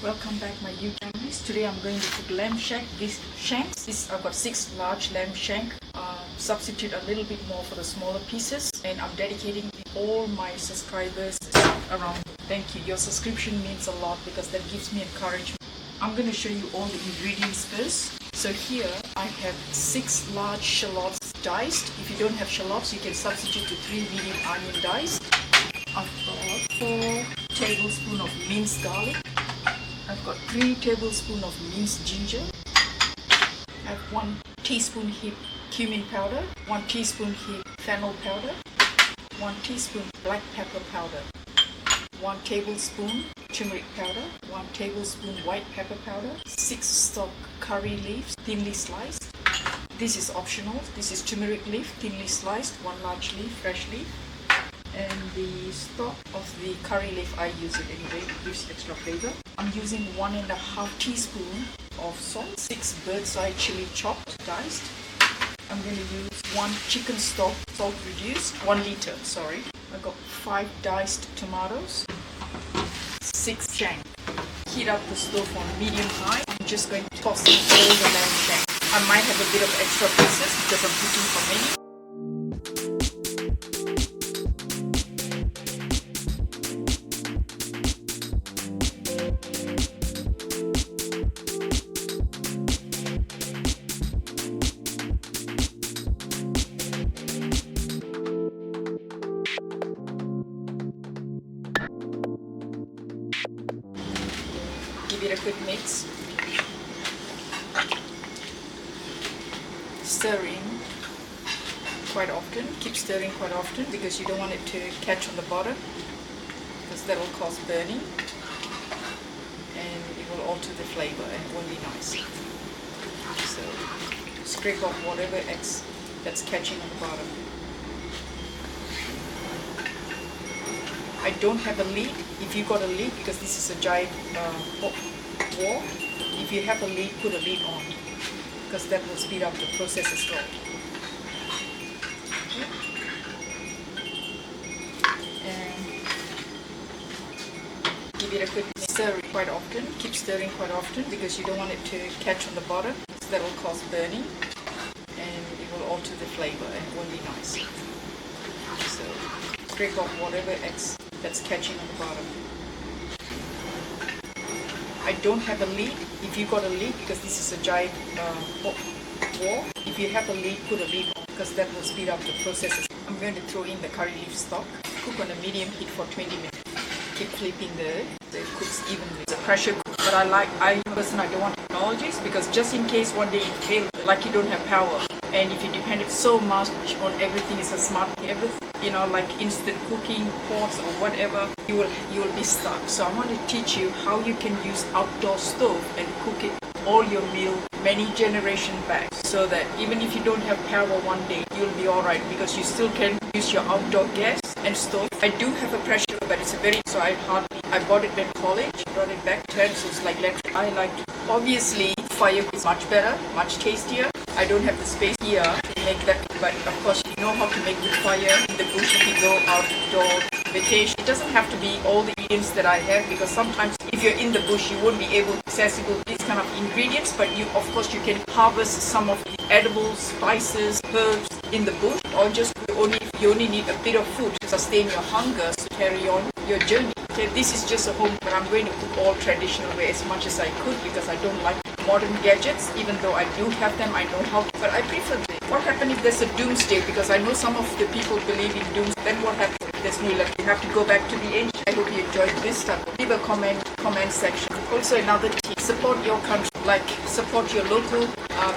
Welcome back my YouTube families. Today I'm going to cook lamb shank. Shanks. I've got 6 large lamb shank. Substitute a little bit more for the smaller pieces, and I'm dedicating all my subscribers around. Thank you. Your subscription means a lot because that gives me encouragement. I'm going to show you all the ingredients first. So here I have 6 large shallots diced. If you don't have shallots, you can substitute to 3 medium onion diced. I've got 4 tablespoons of minced garlic. I've got 3 tablespoons of minced ginger. I have 1 teaspoon heap cumin powder, 1 teaspoon heap fennel powder, 1 teaspoon black pepper powder, 1 tablespoon turmeric powder, 1 tablespoon white pepper powder, 6 stalk curry leaves thinly sliced. This is optional. This is turmeric leaf thinly sliced, 1 large leaf, fresh leaf. And the stalk of the curry leaf, I use it anyway, it gives extra flavor. I'm using 1.5 teaspoon of salt, 6 bird's eye chilli chopped, diced. I'm going to use 1 chicken stock, salt reduced, 1 liter, sorry. I got 5 diced tomatoes, 6 shank. Heat up the stove on medium high. I'm just going to toss in all the lamb shank. I might have a bit of extra pieces because I'm cooking for many. Give it a quick mix. Stirring quite often. Keep stirring quite often because you don't want it to catch on the bottom, because that will cause burning and it will alter the flavor and it won't be nice. So scrape off whatever eggs that's catching on the bottom. I don't have a lid. If you got a lid, because this is a giant wok, if you have a lid, put a lid on, because that will speed up the process as well. Okay. And give it a quick stir quite often. Keep stirring quite often because you don't want it to catch on the bottom. That will cause burning and it will alter the flavor and it won't be nice. So scrape off whatever eggs that's catching on the bottom. I don't have a lid. If you got a lid, because this is a giant wok, if you have a lid, put a lid on, because that will speed up the process. I'm going to throw in the curry leaf stock. Cook on a medium heat for 20 minutes. Keep flipping so it cooks evenly. It's a pressure cook, but I personally don't want technologies, because just in case one day it fails, like you don't have power, and if you depend so much on everything is a smart everything, like instant cooking pots or whatever, you will be stuck. So I want to teach you how you can use outdoor stove and cook it all your meal many generation back, so that even if you don't have power one day, you'll be alright, because you still can use your outdoor gas and stove. I do have a pressure cooker, but it's a very, so I bought it at college, brought it back to so it's like electric. I like it. Obviously fire is much better, much tastier. I don't have the space here to make that, but of course you know how to make good fire in the bush if you go outdoor vacation. It doesn't have to be all the ingredients that I have, because sometimes if you're in the bush you won't be able to accessible these kind of ingredients, but you of course you can harvest some of the edible spices, herbs in the bush, or just you only need a bit of food to sustain your hunger to carry on your journey. Okay, this is just a home, but I'm going to cook all traditional way as much as I could, because I don't like modern gadgets. Even though I do have them, I know how to, but I prefer this. What happens if there's a doomsday? Because I know some of the people believe in doomsday. Then what happens if there's no luck? You have to go back to the ancient. I hope you enjoyed this stuff. Leave a comment section. Also another tip, support your country, like support your local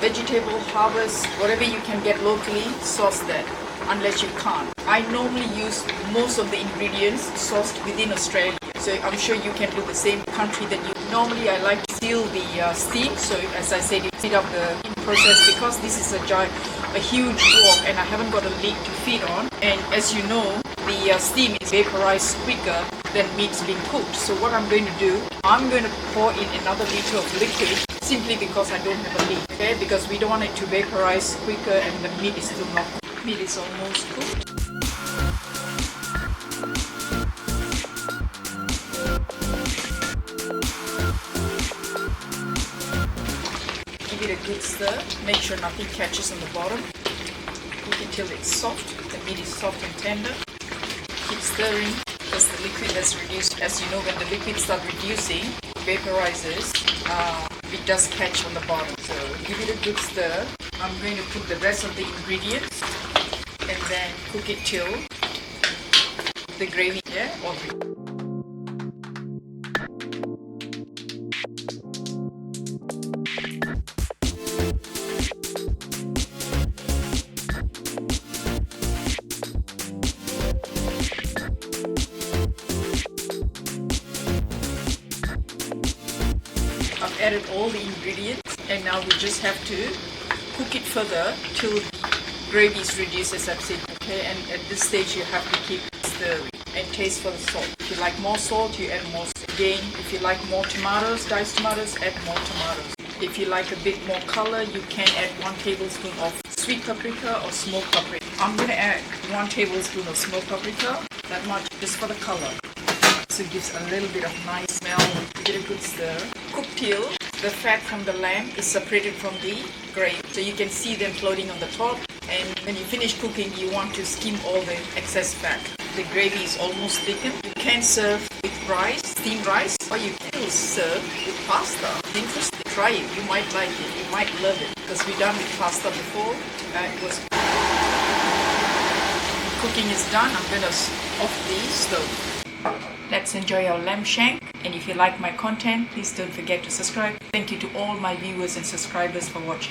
vegetable harvest, whatever you can get locally, source that. Unless you can't. I normally use most of the ingredients sourced within Australia, so I'm sure you can do the same country that you. Normally I like to seal the steam, so as I said, you speed up the process, because this is a huge wok and I haven't got a lid to feed on, and as you know, the steam is vaporized quicker than meat's being cooked. So what I'm going to do, I'm going to pour in another liter of liquid, simply because I don't have a lid, okay? Because we don't want it to vaporize quicker and the meat is still not cooked. Meat is almost cooked. good stir. Make sure nothing catches on the bottom. Cook it till it's soft. The meat is soft and tender. Keep stirring because the liquid has reduced. As you know, when the liquid starts reducing, vaporizes, it does catch on the bottom. So give it a good stir. I'm going to put the rest of the ingredients and then cook it till the gravy I've added all the ingredients and now we just have to cook it further till the gravy is reduced, as I've said. Okay, and at this stage you have to keep stirring and taste for the salt. If you like more salt, you add more salt. Again, if you like more tomatoes, diced tomatoes, add more tomatoes. If you like a bit more color, you can add 1 tablespoon of sweet paprika or smoked paprika. I'm going to add 1 tablespoon of smoked paprika, that much, just for the color. So it gives a little bit of nice smell. Give it a good stir. Cook till the fat from the lamb is separated from the gravy. So you can see them floating on the top. And when you finish cooking, you want to skim all the excess fat. The gravy is almost thickened. You can serve with rice, steamed rice, or you can serve with pasta. Interesting. Try it. You might like it. You might love it. Because we've done with pasta before. It was cooking is done. I'm going to off the stove. Let's enjoy our lamb shank. And if you like my content, please don't forget to subscribe. Thank you to all my viewers and subscribers for watching.